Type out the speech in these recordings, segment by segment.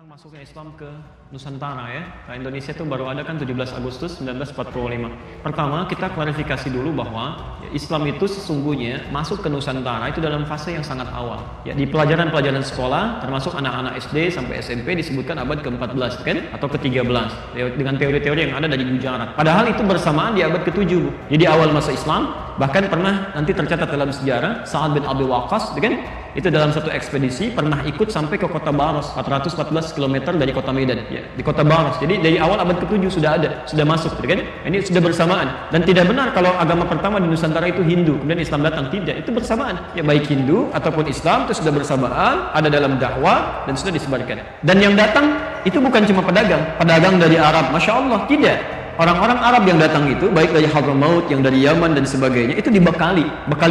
tentang masuknya Islam ke Nusantara ya. Nah, Indonesia itu baru ada kan 17 Agustus 1945. Pertama, kita klarifikasi dulu bahwa ya, Islam itu sesungguhnya masuk ke Nusantara itu dalam fase yang sangat awal. Ya, di pelajaran-pelajaran sekolah, termasuk anak-anak SD sampai SMP disebutkan abad ke-14 kan atau ke-13 ya, dengan teori-teori yang ada dari Gujarat. Padahal itu bersamaan di abad ke-7. Jadi awal masa Islam, bahkan pernah nanti tercatat dalam sejarah Sa'ad bin Abi Waqqas kan itu dalam satu ekspedisi pernah ikut sampai ke kota Baros 414 km dari kota Medan ya, di kota Baros. Jadi dari awal abad ke-7 sudah ada, sudah masuk kan? Ini sudah bersamaan. Dan tidak benar kalau agama pertama di Nusantara itu Hindu kemudian Islam datang, tidak, itu bersamaan ya, baik Hindu ataupun Islam itu sudah bersamaan, ada dalam dakwah dan sudah disebarkan. Dan yang datang itu bukan cuma pedagang dari Arab, Masya Allah, tidak. Orang-orang Arab yang datang itu, baik dari Hadramaut, yang dari Yaman dan sebagainya, itu bekali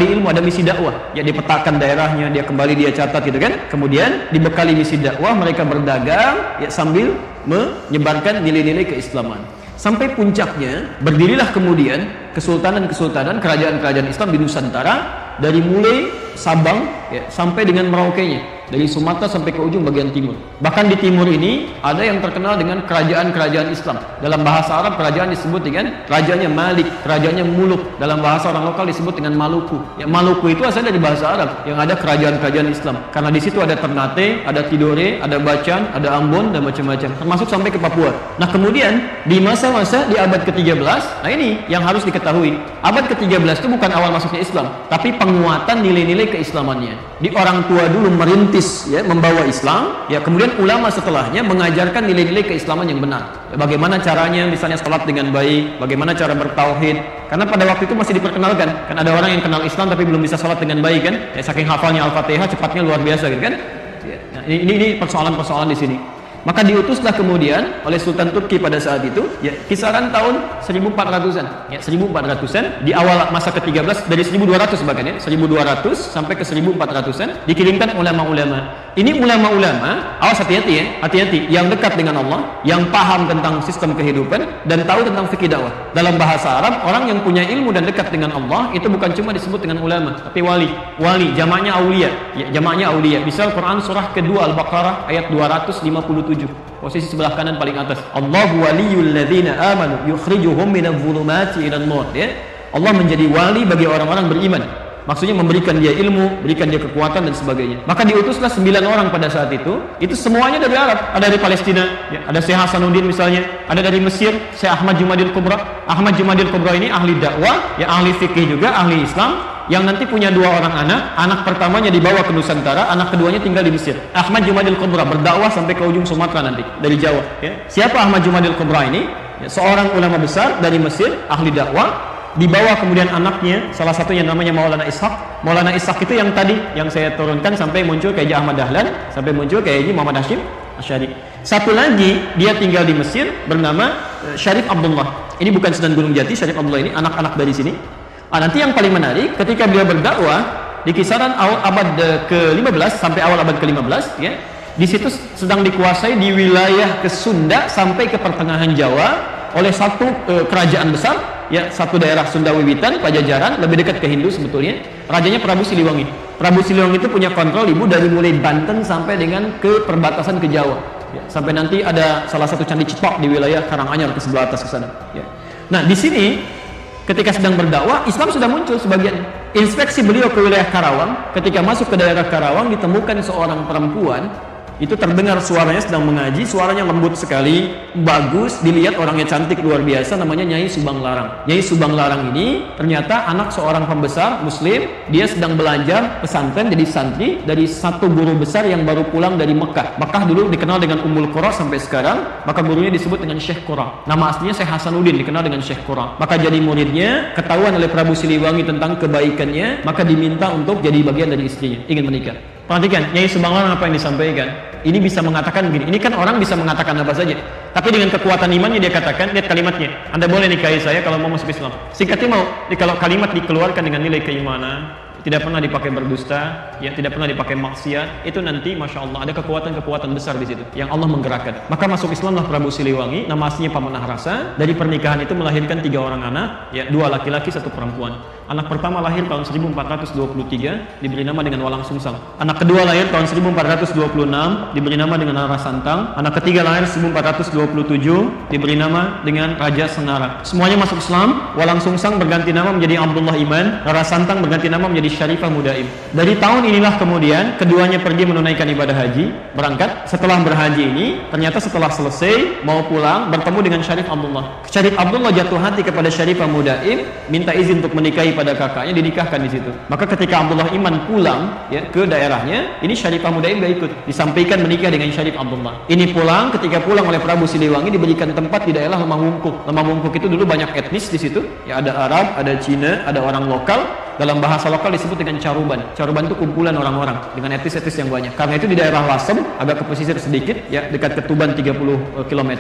ilmu, ada misi dakwah. Ya, dipetakan daerahnya, dia kembali dia catat gitu kan. Kemudian dibekali misi dakwah, mereka berdagang ya, sambil menyebarkan nilai-nilai keislaman. Sampai puncaknya, berdirilah kemudian kesultanan-kesultanan, kerajaan-kerajaan Islam di Nusantara, dari mulai Sabang ya, sampai dengan Merauke-nya, dari Sumatera sampai ke ujung bagian timur. Bahkan di timur ini ada yang terkenal dengan kerajaan-kerajaan Islam. Dalam bahasa Arab kerajaan disebut dengan kerajaannya Malik, kerajaannya Muluk. Dalam bahasa orang lokal disebut dengan Maluku. Ya, Maluku itu asalnya dari bahasa Arab yang ada kerajaan-kerajaan Islam. Karena di situ ada Ternate, ada Tidore, ada Bacan, ada Ambon dan macam-macam. Termasuk sampai ke Papua. Nah, kemudian di masa-masa di abad ke-13, nah ini yang harus diketahui. Abad ke-13 itu bukan awal masuknya Islam, tapi penguatan nilai-nilai keislamannya. Di orang tua dulu merintis ya, membawa Islam, ya kemudian ulama setelahnya mengajarkan nilai-nilai keislaman yang benar. Ya, bagaimana caranya misalnya salat dengan baik, bagaimana cara bertauhid. Karena pada waktu itu masih diperkenalkan. Kan ada orang yang kenal Islam tapi belum bisa salat dengan baik kan? Ya, saking hafalnya Al-Fatihah cepatnya luar biasa gitu kan? Ya, nah, ini persoalan-persoalan di sini. Maka diutuslah kemudian oleh Sultan Turki pada saat itu ya, kisaran tahun 1400-an ya, 1400-an di awal masa ke-13, dari 1200 bahkan ya, 1200 sampai ke 1400-an dikirimkan ulama-ulama. Ini ulama-ulama, awas hati-hati ya, hati-hati, yang dekat dengan Allah, yang paham tentang sistem kehidupan dan tahu tentang fikih dakwah. Dalam bahasa Arab, orang yang punya ilmu dan dekat dengan Allah itu bukan cuma disebut dengan ulama, tapi wali. Wali jamaknya aulia ya, jamaknya aulia. Misal Quran surah kedua Al-Baqarah ayat 257, posisi sebelah kanan paling atas, Allahu waliyul ladzina amanu yukhrijuhum minadh dhulumati ilan nur ya. Allah menjadi wali bagi orang-orang beriman. Maksudnya memberikan dia ilmu, berikan dia kekuatan dan sebagainya. Maka diutuslah 9 orang pada saat itu semuanya dari Arab. Ada dari Palestina, ya, ada Syekh Hasanuddin misalnya, ada dari Mesir, Syekh Ahmad Jumadil Kubra. Ahmad Jumadil Kubra ini ahli dakwah, ya ahli fikih juga, ahli Islam, yang nanti punya 2 orang anak pertamanya dibawa ke Nusantara, anak keduanya tinggal di Mesir. Ahmad Jumadil Kubra berdakwah sampai ke ujung Sumatera nanti, dari Jawa. Ya. Siapa Ahmad Jumadil Kubra ini? Ya, seorang ulama besar dari Mesir, ahli dakwah. Dibawa kemudian anaknya, salah satunya namanya Maulana Ishaq. Maulana Ishaq itu yang tadi yang saya turunkan sampai muncul kayak Ahmad Dahlan, sampai muncul kayak ini Muhammad Hashim Asy'ari. Satu lagi dia tinggal di Mesir bernama Syarif Abdullah. Ini bukan Sunan Gunung Jati, Syarif Abdullah ini anak-anak dari sini. Nanti yang paling menarik ketika beliau berdakwah di kisaran awal abad ke-15 sampai awal abad ke-15 ya. Di situ sedang dikuasai di wilayah ke Sunda sampai ke pertengahan Jawa oleh satu kerajaan besar ya, satu daerah Sunda Wiwitan, Pajajaran, lebih dekat ke Hindu sebetulnya. Rajanya Prabu Siliwangi. Prabu Siliwangi itu punya kontrol ibu dari mulai Banten sampai dengan ke perbatasan ke Jawa ya, sampai nanti ada salah satu candi Cetok di wilayah Karanganyar ke sebelah atas ke sana ya. Nah, di sini ketika sedang berdakwah, Islam sudah muncul sebagian. Inspeksi beliau ke wilayah Karawang, ketika masuk ke daerah Karawang ditemukan seorang perempuan. Itu terdengar suaranya sedang mengaji, suaranya lembut sekali, bagus, dilihat orangnya cantik luar biasa, namanya Nyai Subang Larang. Nyai Subang Larang ini ternyata anak seorang pembesar muslim, dia sedang belajar pesantren jadi santri dari satu guru besar yang baru pulang dari Mekah. Mekah dulu dikenal dengan Ummul Qura sampai sekarang, maka gurunya disebut dengan Syekh Qura. Nama aslinya Syekh Hasanuddin, dikenal dengan Syekh Qura. Maka jadi muridnya, ketahuan oleh Prabu Siliwangi tentang kebaikannya, maka diminta untuk jadi bagian dari istrinya, ingin menikah. Perhatikan, Nyai Subang Larang apa yang disampaikan. Ini bisa mengatakan begini, ini kan orang bisa mengatakan apa saja, tapi dengan kekuatan imannya dia katakan, lihat kalimatnya, Anda boleh nikahi saya kalau mau masuk Islam. Singkatnya mau, kalau kalimat dikeluarkan dengan nilai keimanan, tidak pernah dipakai berdusta, ya tidak pernah dipakai maksiat, itu nanti Masya Allah ada kekuatan-kekuatan besar di situ yang Allah menggerakkan. Maka masuk Islamlah Prabu Siliwangi, nama aslinya Pamanah Rasa. Dari pernikahan itu melahirkan 3 orang anak, ya 2 laki-laki 1 perempuan. Anak pertama lahir tahun 1423, diberi nama dengan Walang Sungsang. Anak kedua lahir tahun 1426, diberi nama dengan Rara Santang. Anak ketiga lahir 1427, diberi nama dengan Raja Senara. Semuanya masuk Islam. Walang Sungsang berganti nama menjadi Abdullah Iman. Rara Santang berganti nama menjadi Syarifah Mudaim. Dari tahun inilah kemudian keduanya pergi menunaikan ibadah haji, berangkat. Setelah berhaji ini, ternyata setelah selesai mau pulang bertemu dengan Syarif Abdullah. Syarif Abdullah jatuh hati kepada Syarifah Mudaim, minta izin untuk menikahi pada kakaknya, dinikahkan di situ. Maka ketika Abdullah Iman pulang ya ke daerahnya, ini Syarifah Mudaim gak ikut, disampaikan menikah dengan Syarif Abdullah. Ini pulang, ketika pulang oleh Prabu Siliwangi diberikan tempat di daerah Lemah Wungkuk. Lemah Wungkuk itu dulu banyak etnis di situ, ya ada Arab, ada Cina, ada orang lokal. Dalam bahasa lokal disebut dengan Caruban. Caruban itu kumpulan orang-orang dengan etnis-etnis yang banyak. Karena itu di daerah Lasem, agak ke pesisir sedikit, ya dekat ke Tuban 30 km.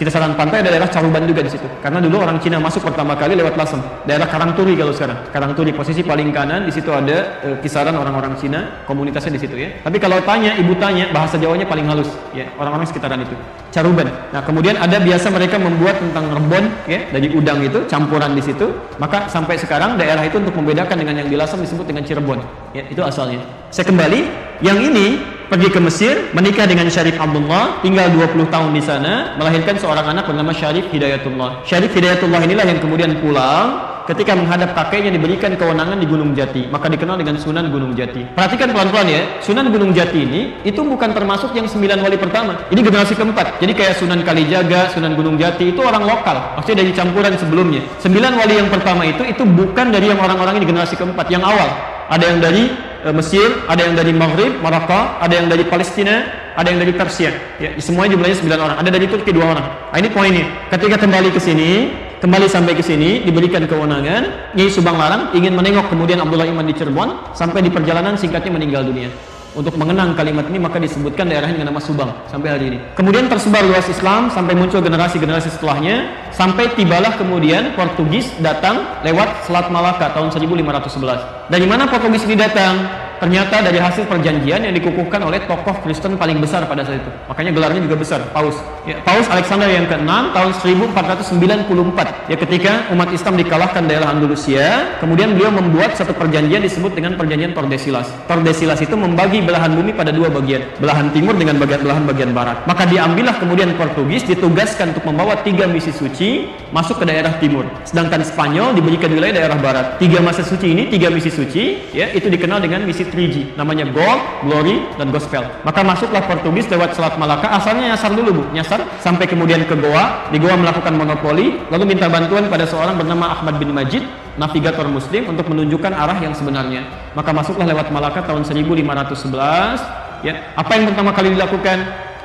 Kisaran pantai ada daerah Caruban juga di situ. Karena dulu orang Cina masuk pertama kali lewat Lasem. Daerah Karangturi kalau sekarang. Karangturi posisi paling kanan, di situ ada kisaran orang-orang Cina, komunitasnya di situ ya. Tapi kalau ibu tanya, bahasa Jawanya paling halus, ya orang-orang sekitaran itu. Caruban. Nah kemudian ada biasa mereka membuat tentang rebon, ya dari udang itu campuran di situ. Maka sampai sekarang daerah itu untuk membedakan dengan yang di Lasem disebut dengan Cirebon, ya itu asalnya. Saya kembali, yang ini pergi ke Mesir, menikah dengan Syarif Abdullah, tinggal 20 tahun di sana, melahirkan seorang anak bernama Syarif Hidayatullah. Syarif Hidayatullah inilah yang kemudian pulang. Ketika menghadap kakeknya diberikan kewenangan di Gunung Jati, maka dikenal dengan Sunan Gunung Jati. Perhatikan pelan-pelan ya, Sunan Gunung Jati ini itu bukan termasuk yang 9 wali pertama. Ini generasi keempat. Jadi kayak Sunan Kalijaga, Sunan Gunung Jati itu orang lokal, maksudnya dari campuran sebelumnya. 9 wali yang pertama itu bukan dari yang orang-orang ini generasi keempat, yang awal. Ada yang dari Mesir, ada yang dari Maghrib, Maroko, ada yang dari Palestina, ada yang dari Persia. Ya, semuanya jumlahnya 9 orang. Ada dari Turki 2 orang. Nah, ini poinnya. Ketika kembali ke sini, kembali sampai ke sini, diberikan kewenangan, Nyai Subang Larang ingin menengok kemudian Abdullah Iman di Cirebon, sampai di perjalanan singkatnya meninggal dunia. Untuk mengenang kalimat ini maka disebutkan daerahnya dengan nama Subang sampai hari ini. Kemudian tersebar luas Islam sampai muncul generasi-generasi setelahnya, sampai tibalah kemudian Portugis datang lewat Selat Malaka tahun 1511. Dari mana Portugis ini datang? Ternyata dari hasil perjanjian yang dikukuhkan oleh tokoh Kristen paling besar pada saat itu. Makanya gelarnya juga besar, Paus. Ya, Paus Alexander yang ke-6 tahun 1494. Ya, ketika umat Islam dikalahkan daerah Andalusia, kemudian beliau membuat satu perjanjian disebut dengan perjanjian Tordesillas. Tordesillas itu membagi belahan bumi pada 2 bagian, belahan timur dengan belahan bagian barat. Maka diambillah kemudian Portugis ditugaskan untuk membawa 3 misi suci masuk ke daerah timur. Sedangkan Spanyol diberikan wilayah daerah barat. 3 misi suci ini, 3 misi suci, ya itu dikenal dengan misi 3G, namanya Gold, Glory, dan Gospel. Maka masuklah Portugis lewat Selat Malaka. Asalnya nyasar dulu, Bu, nyasar sampai kemudian ke Goa. Di Goa melakukan monopoli, lalu minta bantuan pada seorang bernama Ahmad bin Majid, navigator Muslim, untuk menunjukkan arah yang sebenarnya. Maka masuklah lewat Malaka tahun 1511. Ya, apa yang pertama kali dilakukan?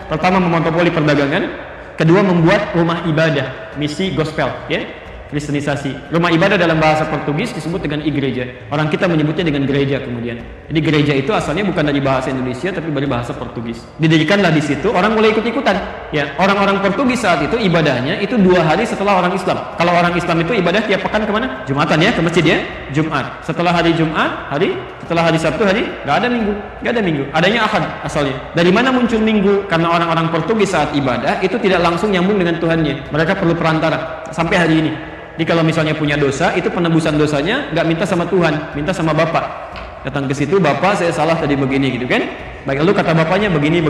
Pertama, memonopoli perdagangan. Kedua, membuat rumah ibadah, misi Gospel, ya. Kristenisasi. Rumah ibadah dalam bahasa Portugis disebut dengan igreja. Orang kita menyebutnya dengan gereja kemudian. Jadi gereja itu asalnya bukan dari bahasa Indonesia tapi dari bahasa Portugis. Didirikanlah di situ, orang mulai ikut-ikutan. Ya, orang-orang Portugis saat itu ibadahnya itu 2 hari setelah orang Islam. Kalau orang Islam itu ibadah tiap pekan kemana? Jumatan ya, ke masjid ya, Jumat. Setelah hari Jumat, setelah hari Sabtu nggak ada minggu, adanya Ahad asalnya. Dari mana muncul minggu? Karena orang-orang Portugis saat ibadah itu tidak langsung nyambung dengan Tuhannya. Mereka perlu perantara sampai hari ini. Jadi kalau misalnya punya dosa, itu penebusan dosanya nggak minta sama Tuhan, minta sama Bapak. Datang ke situ, Bapak saya salah tadi begini gitu kan. Baik, lalu kata bapaknya begini.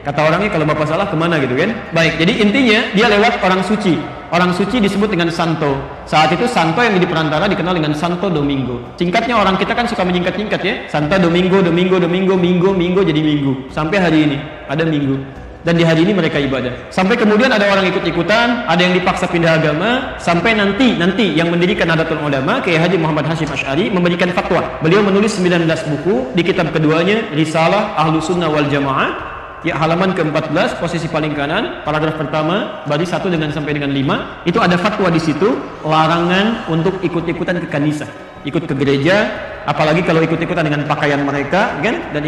Kata orangnya kalau bapak salah kemana gitu kan. Baik, jadi intinya dia lewat orang suci. Orang suci disebut dengan Santo. Saat itu Santo yang di perantara dikenal dengan Santo Domingo. Singkatnya orang kita kan suka menyingkat-nyingkat ya. Santo Domingo, Minggu jadi Minggu. Sampai hari ini ada Minggu. Dan di hari ini mereka ibadah. Sampai kemudian ada orang ikut-ikutan, ada yang dipaksa pindah agama, sampai nanti yang mendirikan Nahdlatul Ulama, Kiai Haji Muhammad Hasyim Asy'ari, memberikan fatwa. Beliau menulis 19 buku, di kitab keduanya Risalah Ahlus Sunnah wal Jamaah, ya halaman ke-14, posisi paling kanan, paragraf pertama, baris 1 sampai dengan 5, itu ada fatwa di situ, larangan untuk ikut-ikutan ke kanisa, ikut ke gereja, apalagi kalau ikut-ikutan dengan pakaian mereka kan, dan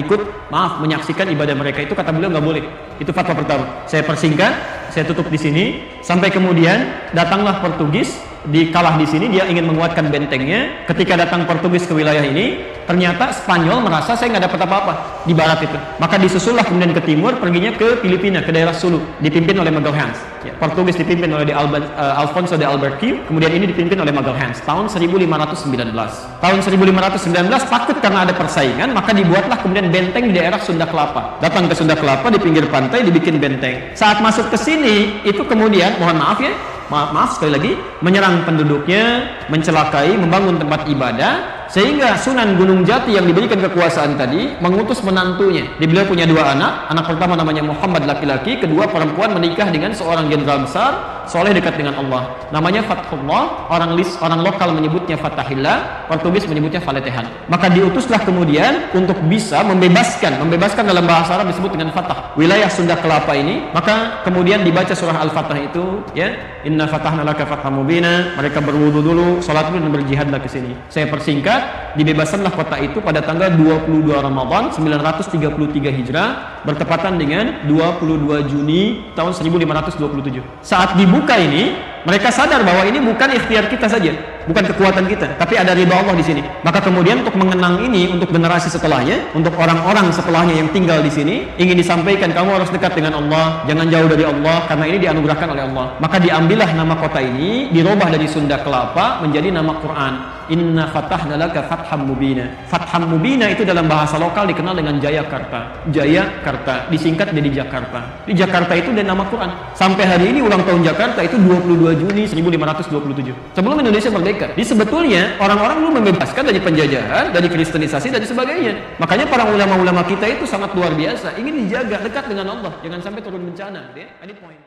menyaksikan ibadah mereka. Itu kata beliau nggak boleh. Itu fatwa pertama. Saya persingkat, saya tutup di sini. Sampai kemudian datanglah Portugis, dikalah di sini, dia ingin menguatkan bentengnya. Ketika datang Portugis ke wilayah ini, ternyata Spanyol merasa saya nggak dapat apa-apa di barat itu. Maka disusullah kemudian ke timur, perginya ke Filipina, ke daerah Sulu, dipimpin oleh Magalhães. Ya, Portugis dipimpin oleh Alfonso de Albuquerque, kemudian ini dipimpin oleh Magalhães tahun 1519. Tahun 1519 takut karena ada persaingan, maka dibuatlah kemudian benteng di daerah Sunda Kelapa. Datang ke Sunda Kelapa di pinggir pantai dibikin benteng. Saat masuk ke sini itu kemudian mohon maaf ya, maaf sekali lagi, menyerang penduduknya, mencelakai, membangun tempat ibadah, sehingga Sunan Gunung Jati yang diberikan kekuasaan tadi mengutus menantunya. Beliau punya dua anak pertama namanya Muhammad laki-laki, kedua perempuan, menikah dengan seorang jenderal besar, soleh dekat dengan Allah. Namanya Fathullah, orang lokal menyebutnya Fatahillah, Portugis menyebutnya Faletehan. Maka diutuslah kemudian untuk bisa membebaskan dalam bahasa Arab disebut dengan Fatah, wilayah Sunda Kelapa ini. Maka kemudian dibaca surah Al-Fatah itu, ya, Inna fatahna laka fatham mubina. Mereka berwudu dulu, salat dulu, dan berjihadlah ke sini. Saya persingkat, dibebaskanlah kota itu pada tanggal 22 Ramadan 933 Hijrah, bertepatan dengan 22 Juni tahun 1527. Saat dibuka ini, mereka sadar bahwa ini bukan ikhtiar kita saja, bukan kekuatan kita, tapi ada ridha Allah di sini. Maka kemudian untuk mengenang ini, untuk generasi setelahnya, untuk orang-orang setelahnya yang tinggal di sini, ingin disampaikan kamu harus dekat dengan Allah, jangan jauh dari Allah, karena ini dianugerahkan oleh Allah. Maka diambillah nama kota ini, dirubah dari Sunda Kelapa menjadi nama Quran. Inna fatahna laka fatham mubina. Fatham mubina itu dalam bahasa lokal dikenal dengan Jayakarta. Jayakarta disingkat jadi Jakarta. Di Jakarta itu ada nama Quran. Sampai hari ini ulang tahun Jakarta itu 22 Juni 1527. Sebelum Indonesia merdeka. Jadi sebetulnya orang-orang dulu membebaskan dari penjajahan, dari kristenisasi, dan sebagainya. Makanya para ulama-ulama kita itu sangat luar biasa, ingin dijaga dekat dengan Allah, jangan sampai turun bencana. Ini poin.